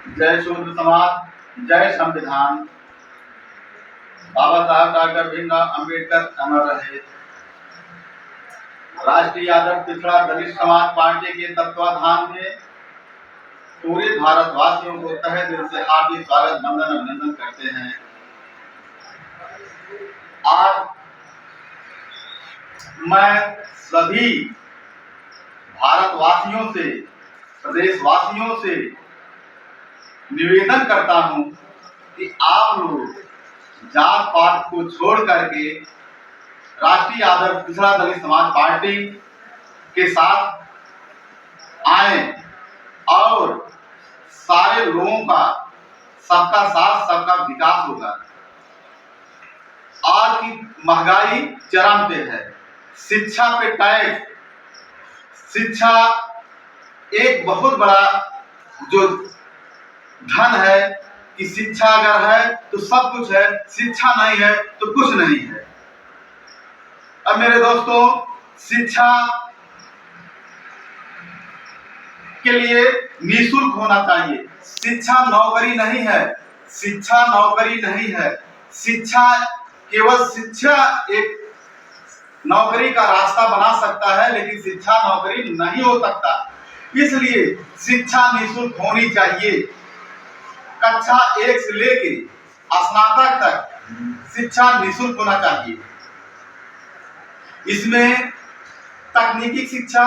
जय शूद्र समाज, जय संविधान। बाबा साहब डॉक्टर भीमराव अंबेडकर अमर रहे। राष्ट्रीय यादव पिछड़ा दलित समाज पार्टी के तत्वाधान में पूरे भारतवासियों को तहे दिल से हार्दिक स्वागत, वंदन, अभिनंदन करते हैं। आज मैं सभी भारतवासियों से, प्रदेशवासियों से निवेदन करता हूं कि आप लोग जात पात को छोड़ करके राष्ट्रीय यादव पिछड़ा दलित समाज पार्टी के साथ आए और सारे लोगों का सबका साथ, सबका विकास होगा। आज की महंगाई चरम पे है, शिक्षा पे टैक्स, शिक्षा एक बहुत बड़ा जो धन है कि शिक्षा अगर है तो सब कुछ है, शिक्षा नहीं है तो कुछ नहीं है। अब मेरे दोस्तों, शिक्षा के लिए निःशुल्क होना चाहिए। शिक्षा नौकरी नहीं है, शिक्षा नौकरी नहीं है। शिक्षा केवल शिक्षा एक नौकरी का रास्ता बना सकता है, लेकिन शिक्षा नौकरी नहीं हो सकता। इसलिए शिक्षा निःशुल्क होनी चाहिए। कक्षा 1 से लेके स्नातक तक शिक्षा निःशुल्क होना चाहिए। इसमें तकनीकी शिक्षा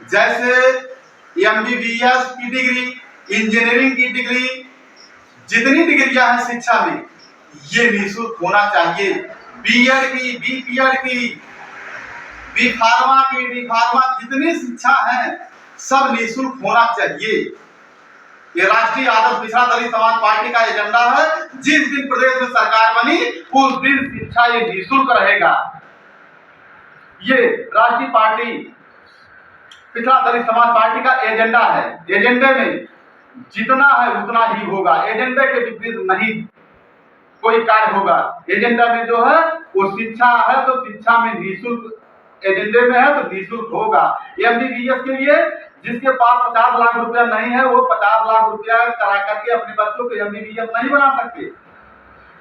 जैसे MBBS की डिग्री, इंजीनियरिंग की डिग्री, जितनी डिग्रियां हैं शिक्षा में, ये निःशुल्क होना चाहिए। B.Ed की, B.Ped की, B.Pharma की, D.Pharma, जितनी शिक्षा है सब निःशुल्क होना चाहिए। ये राष्ट्रीय यादव पिछड़ा दलित समाज पार्टी का एजेंडा है। जिस दिन प्रदेश में सरकार बनी उस दिन शिक्षा ये निःशुल्क रहेगा। ये राष्ट्रीय पार्टी पिछड़ा दलित समाज पार्टी का एजेंडा है। एजेंडे में जितना है उतना ही होगा, एजेंडे के विपरीत नहीं कोई कार्य होगा। एजेंडा में जो है वो शिक्षा है तो शिक्षा में निःशुल्क, एजेंडे में है तो निःशुल्क होगा। MBBS के लिए जिसके पास 50 लाख रुपया नहीं है वो 50 लाख रुपया करा करके अपने बच्चों को MBBS नहीं बना सकते।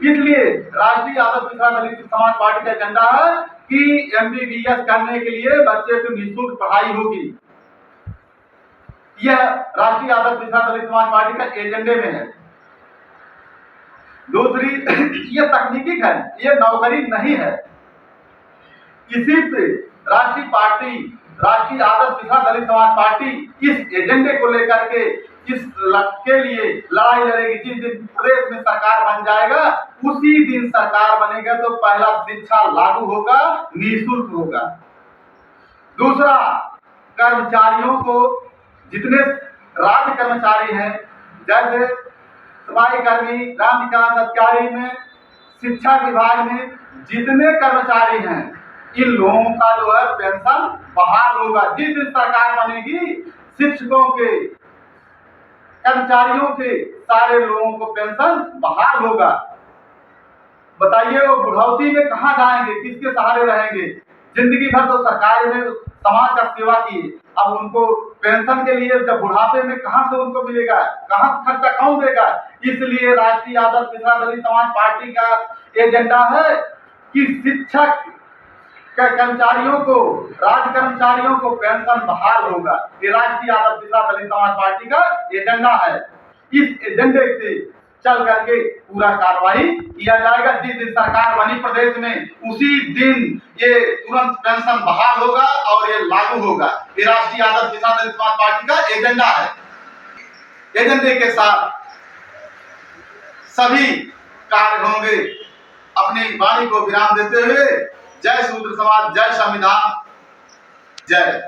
इसलिए राष्ट्रीय यादव पिछड़ा दलित समाज पार्टी का एजेंडा है कि MBBS करने के लिए बच्चे को निःशुल्क पढ़ाई होगी। यह राष्ट्रीय यादव पिछड़ा दलित समाज पार्टी का एजेंडे में है। दूसरी, ये तकनीकी है, ये नौकरी नहीं है। इसी पे राष्ट्रीय पार्टी, राष्ट्रीय यादव पिछड़ा दलित समाज पार्टी इस एजेंडे को लेकर के इस लक्ष्य के लिए लड़ाई लड़ेगी। जिस दिन प्रदेश में सरकार बन जाएगा उसी दिन सरकार बनेगा तो पहला शिक्षा लागू होगा, निःशुल्क होगा। दूसरा, कर्मचारियों को, जितने राज्य कर्मचारी हैं जैसे सफाई कर्मी, ग्राम विकास अधिकारी में, शिक्षा विभाग में जितने कर्मचारी हैं, इन लोगों का जो है पेंशन बहाल होगा। जिस दिन सरकार बनेगी शिक्षकों के, कर्मचारियों के, सारे लोगों को पेंशन बहाल होगा। बताइए वो बुढ़ौती में कहाँ जाएंगे, किसके सहारे रहेंगे? जिंदगी भर तो सरकार में समाज का सेवा की, अब उनको पेंशन के लिए जब बुढ़ापे में कहां से उनको मिलेगा, कहां खर्चा कौन देगा? इसलिए राष्ट्रीय यादव पिछड़ा दलित समाज पार्टी का एजेंडा है कि शिक्षक कर्मचारियों को, राज्य कर्मचारियों को पेंशन बहाल होगा। ये राष्ट्रीय यादव पिछड़ा दलित समाज पार्टी का एजेंडा है। इस एजेंडे से चल करके पूरा कार्रवाई किया जाएगा। जिस दिन सरकार बनी प्रदेश में उसी दिन ये तुरंत पेंशन बहाल होगा और ये लागू होगा। ये राष्ट्रीय यादव पिछड़ा दलित समाज पार्टी का एजेंडा है। एजेंडे के साथ सभी कार्य होंगे। अपनी वाणी को विराम देते हुए जय शूद्र समाज, जय संविधान, जय।